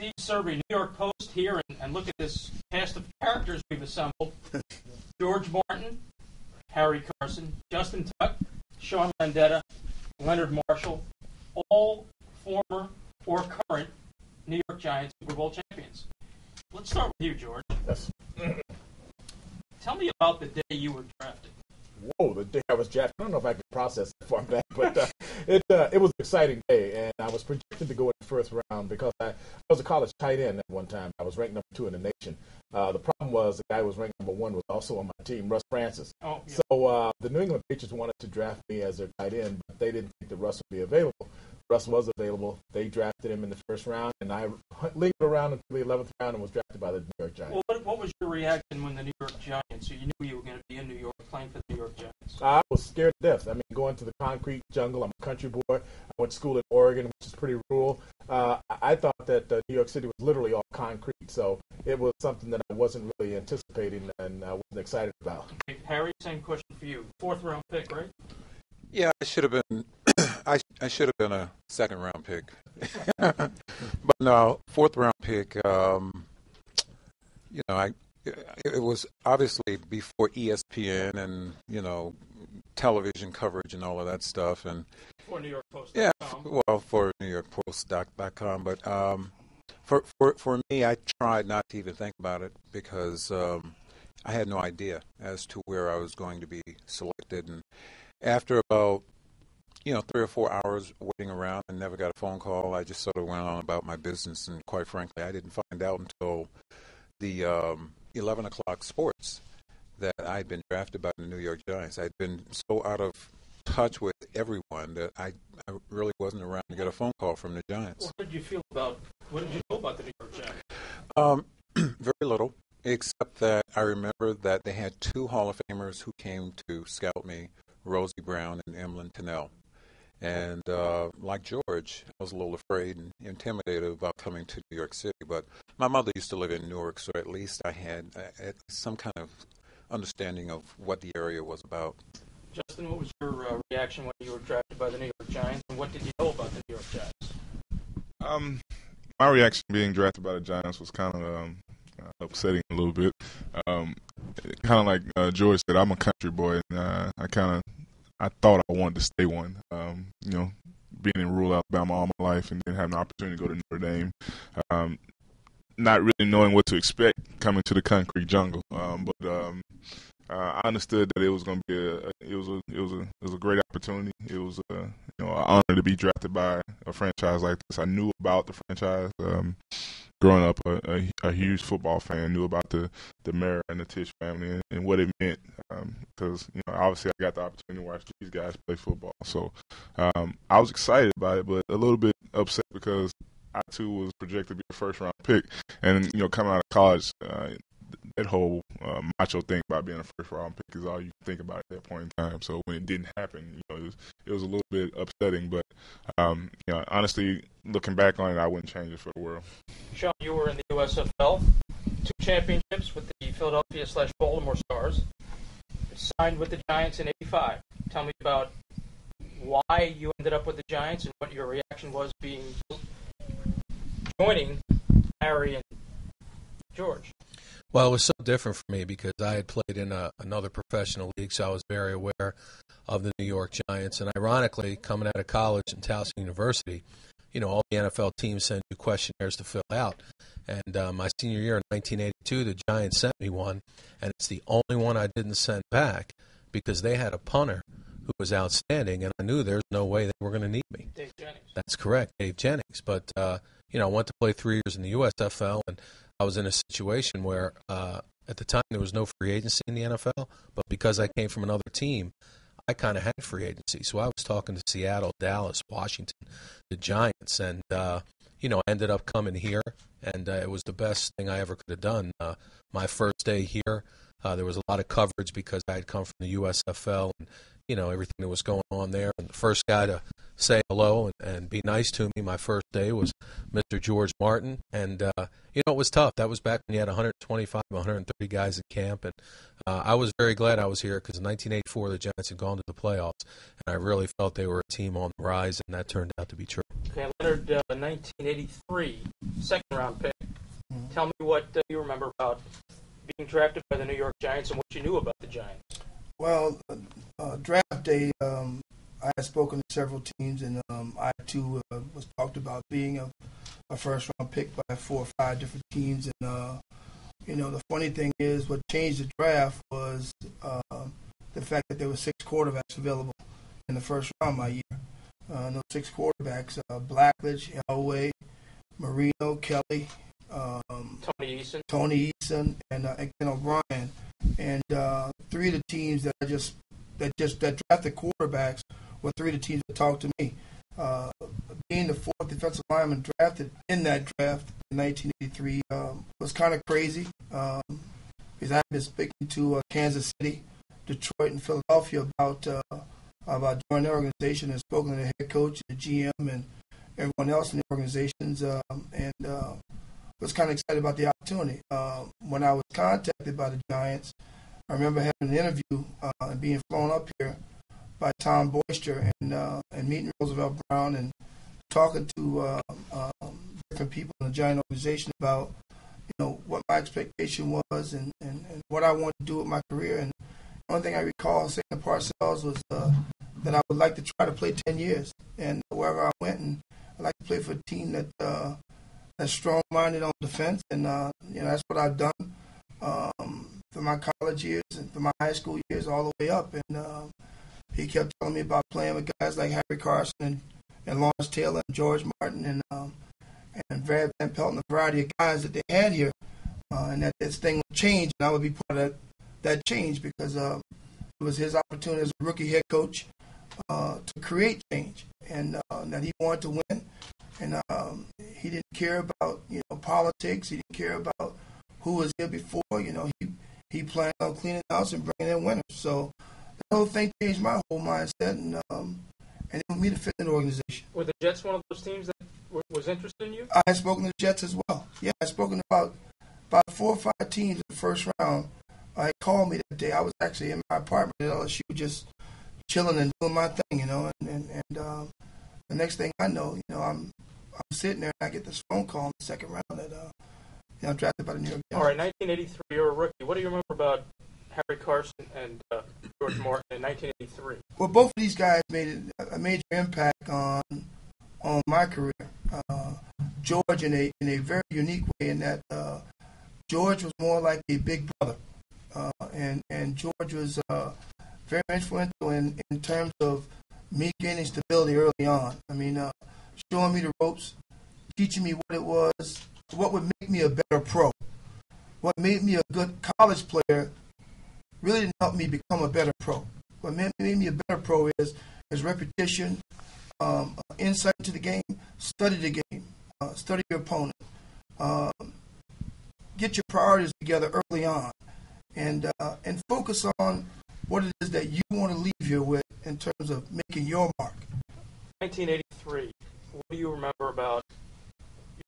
Steve Serby, New York Post here, and look at this cast of characters we've assembled. George Martin, Harry Carson, Justin Tuck, Sean Landetta, Leonard Marshall, all former or current New York Giants Super Bowl champions. Let's start with you, George. Yes. Tell me about the day you were drafted. Whoa, the day I was drafted. I don't know if I can process it from that, but it was an exciting day, and I was projected to go in the first round because I was a college tight end at one time. I was ranked number 2 in the nation. The problem was the guy who was ranked number 1 was also on my team, Russ Francis. Oh, yeah. So the New England Patriots wanted to draft me as their tight end, but they didn't think that Russ would be available. Russ was available. They drafted him in the first round, and I lingered around until the 11th round and was drafted by the New York Giants. Well, what was your reaction when the New York Giants, so you knew you were going to be in New York playing for the New York Giants? I was scared to death. I mean, going to the concrete jungle. I'm a country boy. I went to school in Oregon, which is pretty rural. I thought that New York City was literally all concrete, so it was something that I wasn't really anticipating and I wasn't excited about. Okay, Harry, same question for you. 4th round pick, right? Yeah, I should have been. I should have been a 2nd round pick, but no, 4th round pick. It was obviously before ESPN and television coverage and all of that stuff, and For New York Post. yeah, well, for NewYorkPost.com, but for me, I tried not to even think about it because I had no idea as to where I was going to be selected, and after about 3 or 4 hours waiting around and never got a phone call, I just sort of went on about my business, and quite frankly, I didn't find out until the 11 o'clock sports that I'd been drafted by the New York Giants. I'd been so out of touch with everyone that I really wasn't around to get a phone call from the Giants. What did you know about the New York Giants? Very little, except that I remember that they had 2 Hall of Famers who came to scout me, Rosie Brown and Emlyn Tennell. And like George, I was a little afraid and intimidated about coming to New York City. But my mother used to live in Newark, so at least I had some kind of understanding of what the area was about. Justin, what was your reaction when you were drafted by the New York Giants, and what did you know about the New York Giants? My reaction being drafted by the Giants was kind of upsetting a little bit. Kind of like George said, I'm a country boy, and I thought I wanted to stay one. Being in rural Alabama all my life and then having the opportunity to go to Notre Dame. Not really knowing what to expect coming to the concrete jungle. But I understood that it was going to be it was a great opportunity. It was an honor to be drafted by a franchise like this. I knew about the franchise. Growing up a huge football fan, knew about the Mara and the Tisch family and what it meant because obviously I got the opportunity to watch these guys play football. So I was excited about it, but a little bit upset because I too was projected to be a 1st round pick, and coming out of college, that whole macho thing about being a 1st round pick is all you think about at that point in time. So when it didn't happen, it was a little bit upsetting. But honestly, looking back on it, I wouldn't change it for the world. Sean, you were in the USFL, 2 championships with the Philadelphia/Baltimore Stars. Signed with the Giants in '85. Tell me about why you ended up with the Giants and what your reaction was joining Harry and George. Well, it was so different for me because I had played in another professional league, so I was very aware of the New York Giants. And ironically, coming out of college in Towson University, all the NFL teams send you questionnaires to fill out. And my senior year in 1982, the Giants sent me one, and it's the only one I didn't send back because they had a punter who was outstanding, and I knew there's no way they were going to need me. Dave Jennings. That's correct, Dave Jennings. But, I went to play 3 years in the USFL, and I was in a situation where at the time there was no free agency in the NFL, but because I came from another team, I kind of had free agency. So I was talking to Seattle, Dallas, Washington, the Giants, and, I ended up coming here, and it was the best thing I ever could have done. My first day here, there was a lot of coverage because I had come from the USFL and, everything that was going on there. And the first guy to say hello and be nice to me my first day was Mr. George Martin. And, it was tough. That was back when you had 125, 130 guys at camp. And I was very glad I was here because in 1984 the Giants had gone to the playoffs. And I really felt they were a team on the rise, and that turned out to be true. Okay, Leonard, 1983, second-round pick. Tell me what you remember about being drafted by the New York Giants and what you knew about the Giants. Well, draft day, I had spoken to several teams, and I too was talked about being a first-round pick by 4 or 5 different teams. And the funny thing is, what changed the draft was the fact that there were 6 quarterbacks available in the first round my year. Those 6 quarterbacks: Blackledge, Elway, Marino, Kelly, Tony Eason, and Ken O'Brien. And 3 of the teams that drafted quarterbacks were 3 of the teams that talked to me. Being the 4th defensive lineman drafted in that draft in 1983 was kind of crazy because I had been speaking to Kansas City, Detroit, and Philadelphia about joining the organization, and spoken to the head coach, the GM, and everyone else in the organizations, and was kind of excited about the opportunity. When I was contacted by the Giants, I remember having an interview and being flown up here by Tom Boyster and meeting Roosevelt Brown and talking to different people in the Giant organization about what my expectation was and what I wanted to do with my career. And the only thing I recall saying to Parcells was that I would like to try to play 10 years, and wherever I went, and I'd like to play for a team that's strong-minded on defense, and that's what I've done for my college years and for my high school years all the way up. And he kept telling me about playing with guys like Harry Carson and Lawrence Taylor and George Martin and Brad Van Pelt and a variety of guys that they had here, and that this thing would change, and I would be part of that change because it was his opportunity as a rookie head coach to create change, and that he wanted to win, and he didn't care about politics. He didn't care about who was here before. He planned on cleaning house and bringing in winners. So the whole thing changed my whole mindset, and it helped me to fit in the organization. Were the Jets one of those teams that was interested in you? I had spoken to the Jets as well. Yeah, I had spoken to about 4 or 5 teams in the first round. They called me that day. I was actually in my apartment at LSU, just chilling and doing my thing, and the next thing I know, I'm sitting there and I get this phone call in the second round that I'm drafted by the New York Giants. All right, 1983, you're a rookie. What do you remember about Harry Carson and George Martin in 1983? Well, both of these guys made a major impact on my career. George in a very unique way, in that George was more like a big brother, and George was very influential in terms of me gaining stability early on. I mean, showing me the ropes, teaching me what it was, what would make me a better pro, what made me a good college player. Really didn't help me become a better pro. What made me a better pro is repetition, insight into the game, study the game, study your opponent, get your priorities together early on, and focus on what it is that you want to leave here with in terms of making your mark. 1983, what do you remember about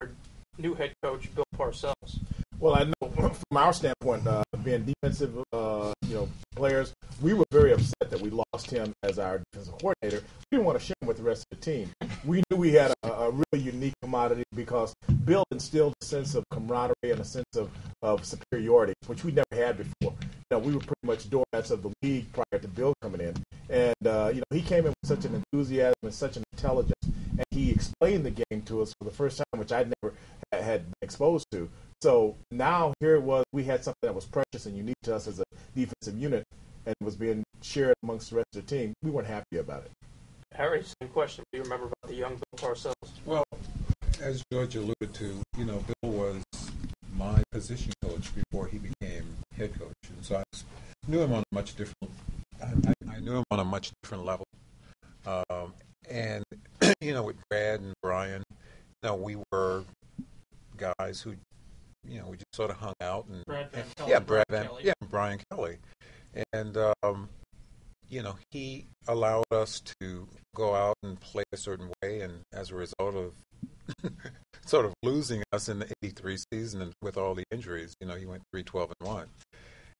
your new head coach, Bill Parcells? Well, I know from our standpoint, being defensive, players, we were very upset that we lost him as our defensive coordinator. We didn't want to share him with the rest of the team. We knew we had a really unique commodity because Bill instilled a sense of camaraderie and a sense of superiority, which we never had before. We were pretty much doormats of the league prior to Bill coming in. And, he came in with such an enthusiasm and such an intelligence, and he explained the game to us for the first time, which I never had been exposed to. So now here it was, we had something that was precious and unique to us as a defensive unit and was being shared amongst the rest of the team. We weren't happy about it. Harry, same question. What do you remember about the young Bill Parcells? Well, as George alluded to, Bill was my position coach before he became head coach. And so I knew him on a much different I knew him on a much different level. And with Brad and Brian, we were guys who we just sort of hung out and Brian Kelly. And he allowed us to go out and play a certain way, and as a result of sort of losing us in the 83 season and with all the injuries, he went 3-12-1.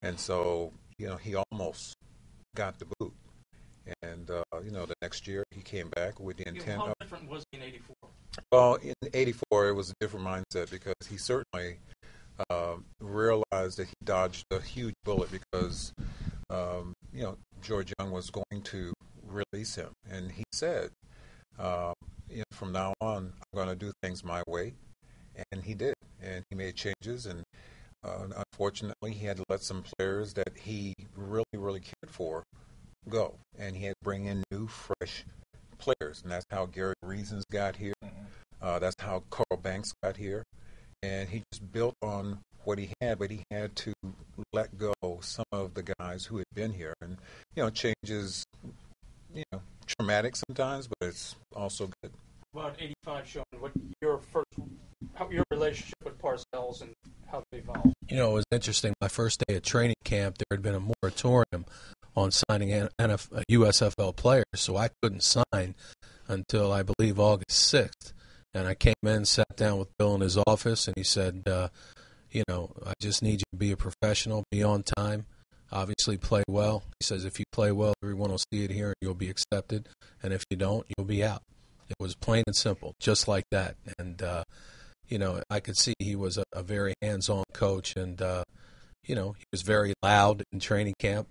And so, he almost got the boot. And, the next year he came back with the intent How of... different was he in 84? Well, in '84, it was a different mindset because he certainly realized that he dodged a huge bullet because George Young was going to release him, and he said, from now on, I'm going to do things my way, and he did, and he made changes, and unfortunately, he had to let some players that he really, really cared for go, and he had to bring in new, fresh players, and that's how Gary Reasons got here. That's how Carl Banks got here, and he just built on what he had, but he had to let go some of the guys who had been here, and changes, traumatic sometimes, but it's also good. About '85, Sean, what your relationship with Parcells and how they evolved? It was interesting. My first day at training camp, there had been a moratorium on signing USFL players, so I couldn't sign until I believe August 6th. And I came in, sat down with Bill in his office, and he said, I just need you to be a professional, be on time, obviously play well. He says, if you play well, everyone will see it here and you'll be accepted. And if you don't, you'll be out. It was plain and simple, just like that. And, I could see he was a very hands-on coach, and, he was very loud in training camp.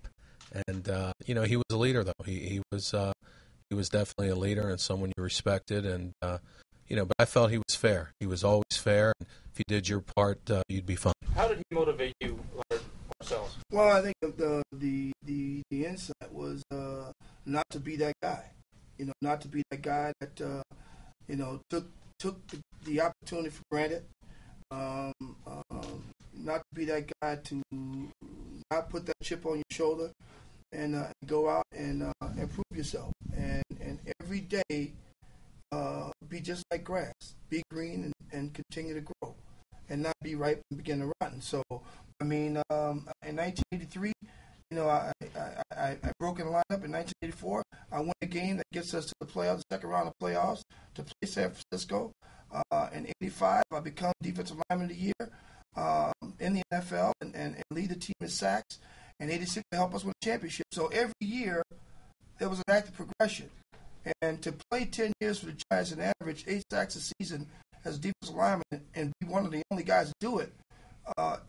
And, he was a leader, though. He was definitely a leader and someone you respected. And, but I felt he was fair. He was always fair. And if you did your part, you'd be fine. How did he motivate you, Parcells? Well, I think the insight was not to be that guy. Not to be that guy that took the opportunity for granted. Not to be that guy to not put that chip on your shoulder and go out and improve yourself. And every day be just like grass, be green and continue to grow, and not be ripe and begin to rotten. So, in 1983, I broke in the lineup. In 1984, I won a game that gets us to the playoffs, the second round of playoffs, to play San Francisco. In '85, I become Defensive Lineman of the Year in the NFL and lead the team in sacks. In '86, to help us win a championship. So every year, there was an active progression. And to play 10 years for the Giants and average 8 sacks a season as a defensive lineman and be one of the only guys to do it,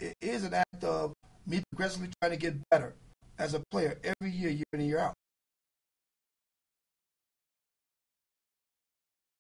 it is an act of me progressively trying to get better as a player every year, year in and year out.